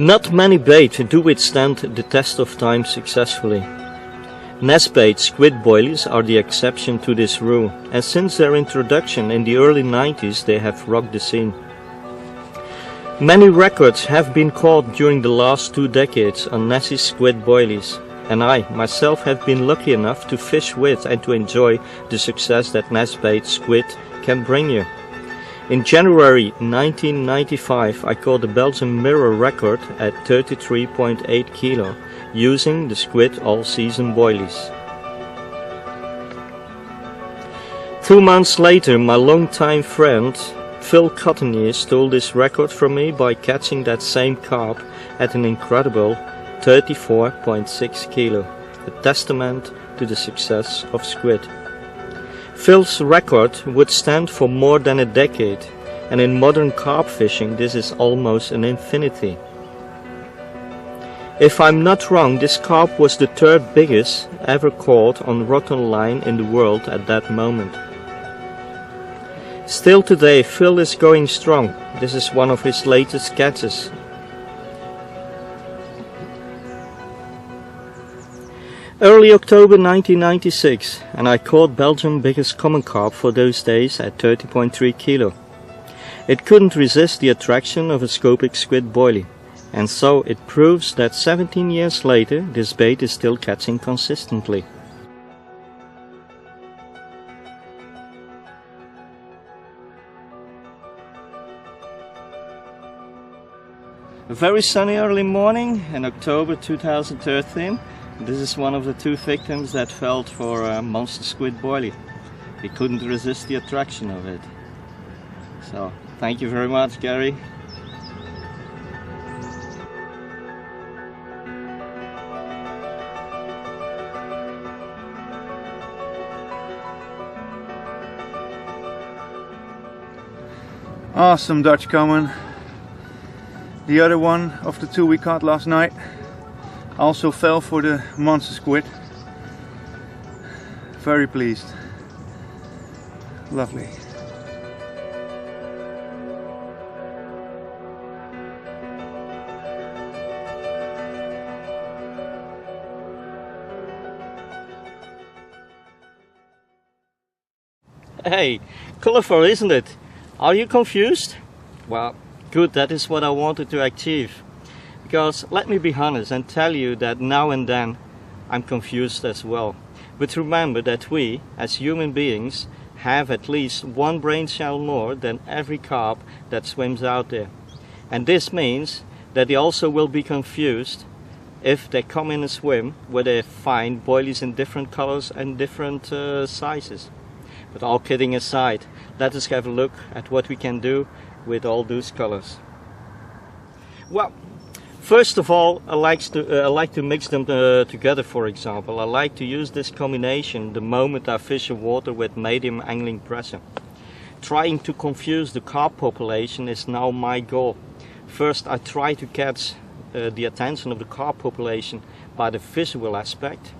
Not many bait do withstand the test of time successfully. Nest bait squid boilies are the exception to this rule, and since their introduction in the early 90s they have rocked the scene. Many records have been caught during the last 2 decades on Nessie squid boilies, and I myself have been lucky enough to fish with and to enjoy the success that nest bait squid can bring you. In January 1995 I caught the Belgian mirror record at 33.8 kilo using the squid all-season boilies. 2 months later my longtime friend Phil Cottonier stole this record from me by catching that same carp at an incredible 34.6 kilo, a testament to the success of squid. Phil's record would stand for more than a decade, and in modern carp fishing this is almost an infinity. If I'm not wrong, this carp was the 3rd biggest ever caught on rod and line in the world at that moment. Still today Phil is going strong. This is one of his latest catches. Early October 1996, and I caught Belgium's biggest common carp for those days at 30.3 kilo. It couldn't resist the attraction of a scopic squid boilie, and so it proves that 17 years later this bait is still catching consistently. A very sunny early morning in October 2013. This is one of the 2 victims that fell for a monster squid boilie. He couldn't resist the attraction of it. So, thank you very much, Gary. Awesome Dutch common. The other one of the 2 we caught last night also fell for the monster squid. Very pleased. Lovely. Hey, colorful, isn't it? Are you confused? Well, good, that is what I wanted to achieve. Because let me be honest and tell you that now and then I'm confused as well. But remember that we, as human beings, have at least 1 brain cell more than every carp that swims out there. And this means that they also will be confused if they come in a swim where they find boilies in different colors and different sizes. But all kidding aside, let us have a look at what we can do with all those colors. Well, first of all, I like to mix them together. For example, I like to use this combination the moment I fish a water with medium angling pressure. Trying to confuse the carp population is now my goal. First, I try to catch the attention of the carp population by the visual aspect.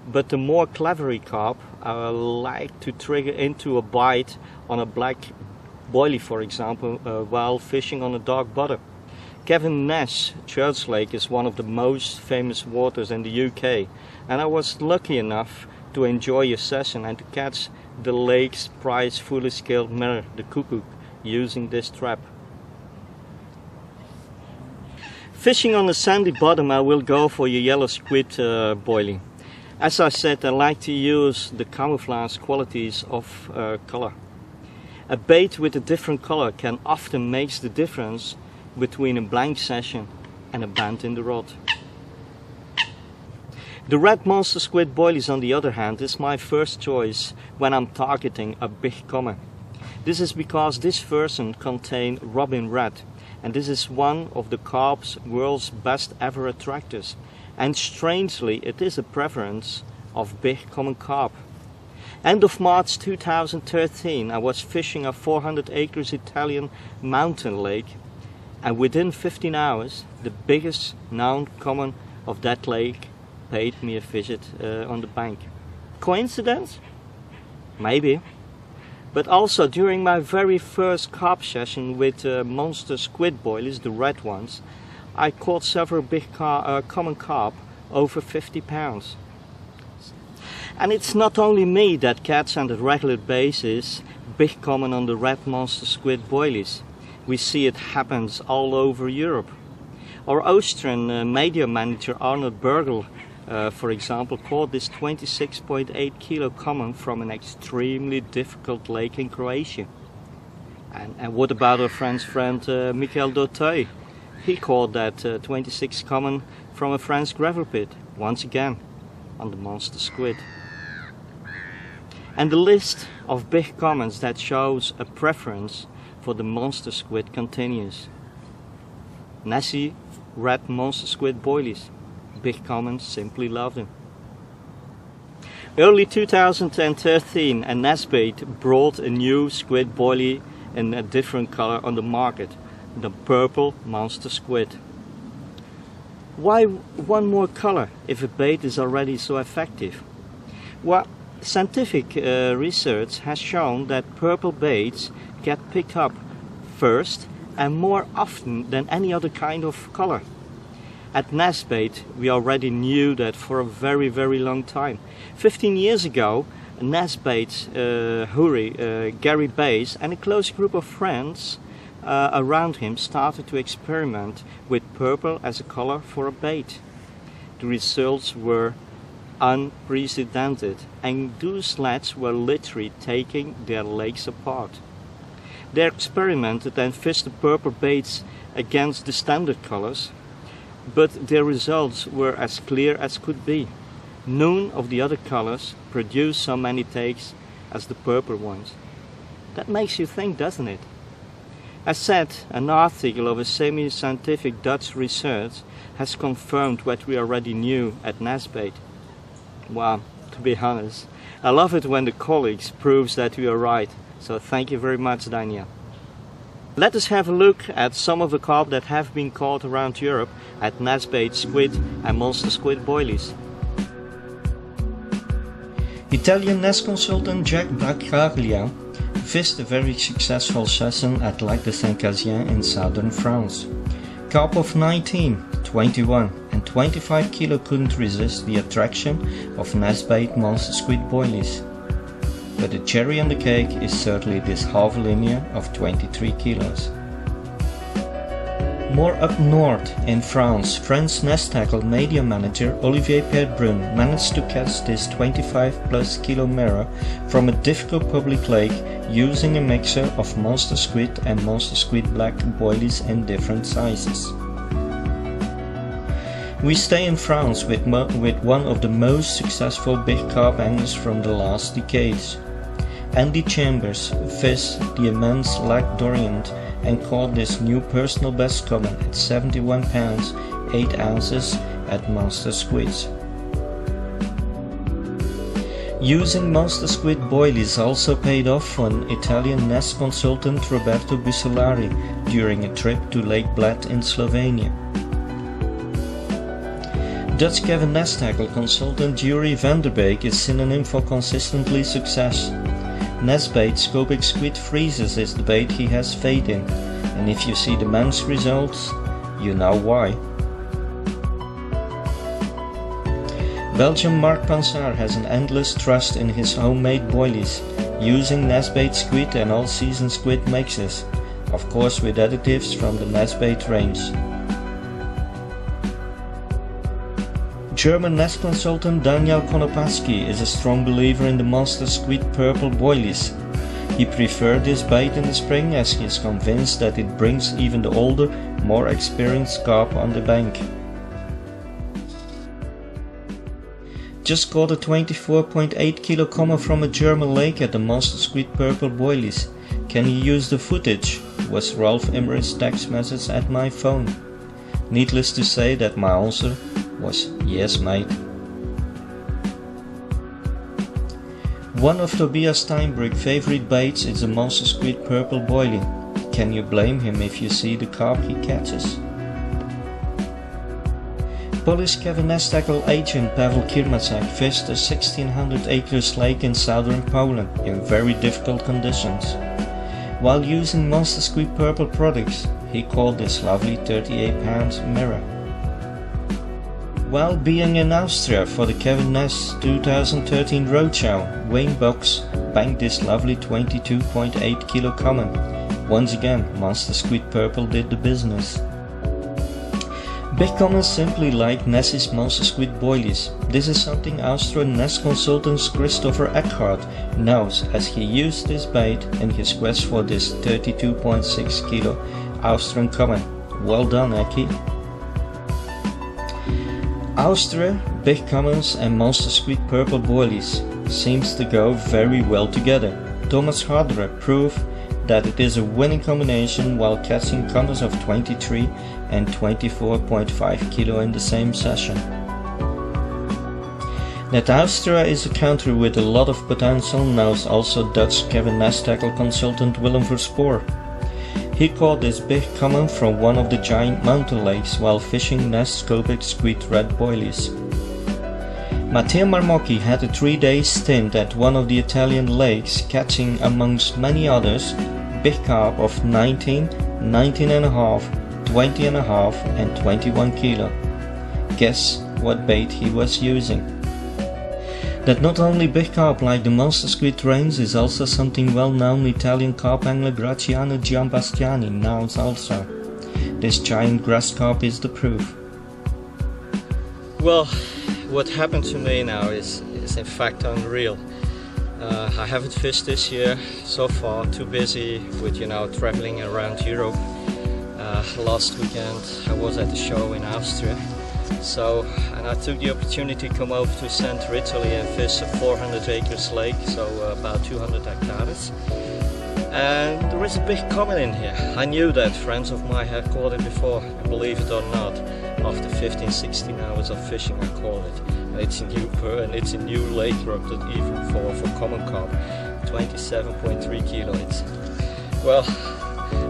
But the more clever carp, I like to trigger into a bite on a black boilie, for example, while fishing on a dark bottom. Kevin Nash Church Lake is one of the most famous waters in the UK, and I was lucky enough to enjoy a session and to catch the lake's prized fully scaled mirror, the cuckoo, using this trap. Fishing on a sandy bottom, I will go for your yellow squid boilie. As I said, I like to use the camouflage qualities of color. A bait with a different color can often make the difference between a blank session and a bend in the rod. The red monster squid boilies, on the other hand, is my first choice when I'm targeting a big common. This is because this version contains robin red, and this is one of the carp's world's best ever attractors, and strangely it is a preference of big common carp. End of March 2013 I was fishing a 400 acres Italian mountain lake, and within 15 hours the biggest known common of that lake paid me a visit on the bank. Coincidence? Maybe. But also during my very first carp session with monster squid boilies, the red ones, I caught several big common carp over 50 pounds. And it's not only me that catches on a regular basis big common on the red monster squid boilies. We see it happens all over Europe. Our Austrian media manager Arnold Bergel, for example, caught this 26.8 kilo common from an extremely difficult lake in Croatia. And what about our French friend Michael Dauteuil? He caught that 26 common from a French gravel pit, once again on the monster squid. And the list of big commons that shows a preference for the monster squid continues. Nessie red monster squid boilies. Big commons simply love them. Early 2013, a Nesbait brought a new squid boilie in a different color on the market, the purple monster squid. Why one more color if a bait is already so effective? Well, scientific research has shown that purple baits get picked up first and more often than any other kind of color. At Nesbait we already knew that for a very long time. 15 years ago, Nesbait's Huri, Gary Bays and a close group of friends around him started to experiment with purple as a color for a bait. The results were unprecedented, and those lads were literally taking their legs apart. They experimented and fished the purple baits against the standard colors, but their results were as clear as could be. None of the other colors produced so many takes as the purple ones. That makes you think, doesn't it? As said, an article of a semi-scientific Dutch research has confirmed what we already knew at Nesbait. Well, to be honest, I love it when the colleagues proves that we are right, so thank you very much, Daniel. Let us have a look at some of the carp that have been caught around Europe at Nesbait squid and monster squid boilies. Italian nest consultant Jack Bracaglia fished a very successful season at Lac de Saint-Casien in southern France. Carp of 19, 21 and 25 kilo couldn't resist the attraction of Nesbait monster squid boilies. But the cherry on the cake is certainly this half linear of 23 kilos. More up north in France, French nest tackle media manager Olivier Perbrun managed to catch this 25 plus kilo mirror from a difficult public lake using a mixture of monster squid and monster squid black boilies in different sizes. We stay in France with one of the most successful big carp anglers from the last decades. Andy Chambers fished the immense Lac d'Orient and caught this new personal best common at 71 pounds 8 ounces at monster squids. Using monster squid boilies also paid off for an Italian nest consultant Roberto Busolari during a trip to Lake Bled in Slovenia. Dutch Kevin nest tackle consultant Yuri Vanderbeek is synonym for consistently success. Nesbait Scobic Squid Freezes is the bait he has faith in, and if you see the man's results, you know why. Belgian Mark Pansard has an endless trust in his homemade boilies, using Nesbait squid and all-season squid mixes, of course with additives from the Nesbait range. German nest consultant Daniel Konopaski is a strong believer in the monster squid purple boilies. He preferred this bait in the spring as he is convinced that it brings even the older, more experienced carp on the bank. Just caught a 24.8 kilo comma from a German lake at the monster squid purple boilies. Can you use the footage? Was Ralph Emmerich's text message at my phone. Needless to say that my answer was yes mate. One of Tobias Steinbrück favorite baits is a monster squid purple boilie. Can you blame him if you see the carp he catches? Polish Kevin nest tackle agent Pavel Kirmacek fished a 1600 acres lake in southern Poland in very difficult conditions. while using Monster Squid Purple products. He caught this lovely 38-pound mirror. While being in Austria for the Kevin Ness 2013 Roadshow, Wayne Box banked this lovely 22.8 kilo common. Once again, Monster Squid Purple did the business. Big commons simply like Ness's Monster Squid boilies. This is something Austrian Ness consultant Christopher Eckhart knows, as he used this bait in his quest for this 32.6 kilo Austrian common. Well done, Eki. Austria, big commons and Monster Squid Purple boilies seems to go very well together. Thomas Hardre proved that it is a winning combination while catching commons of 23 and 24.5 kilo in the same session. That Austria is a country with a lot of potential knows also Dutch Kevin Ness tackle consultant Willem Verspoor. He caught this big common from one of the giant mountain lakes while fishing Ness scopic squid red boilies. Matteo Marmocchi had a 3-day stint at one of the Italian lakes, catching amongst many others big carp of 19, 19.5, 20.5 and 21 kilo. Guess what bait he was using? That not only big carp like the Monster Squid range is also something well-known Italian carp angler Graziano Giambastiani knows also. This giant grass carp is the proof. Well, what happened to me now is in fact unreal. I haven't fished this year so far, too busy with traveling around Europe. Last weekend I was at the show in Austria, and I took the opportunity to come over to Central Italy and fish a 400 acres lake, so about 200 hectares. And there is a big common in here. I knew that friends of mine had caught it before, and believe it or not, after 15-16 hours of fishing I caught it. And it's a new lake erupted even for common carp, 27.3 kilo. Well,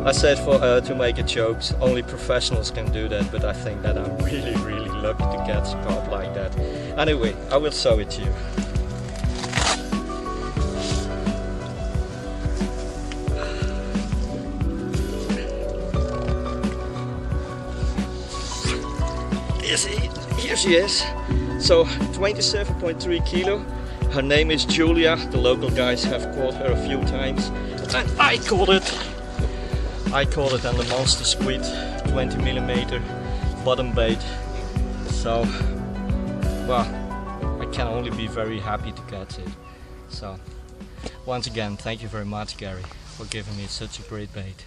I said to make a joke, only professionals can do that, but I think that I'm really lucky to catch a carp like that. Anyway, I will show it to you. Here she is. So 27.3 kilo. Her name is Julia. The local guys have caught her a few times, and I caught it on the Monster Squid 20mm bottom bait. So, well, I can only be very happy to catch it. So, once again, thank you very much, Gary, for giving me such a great bait.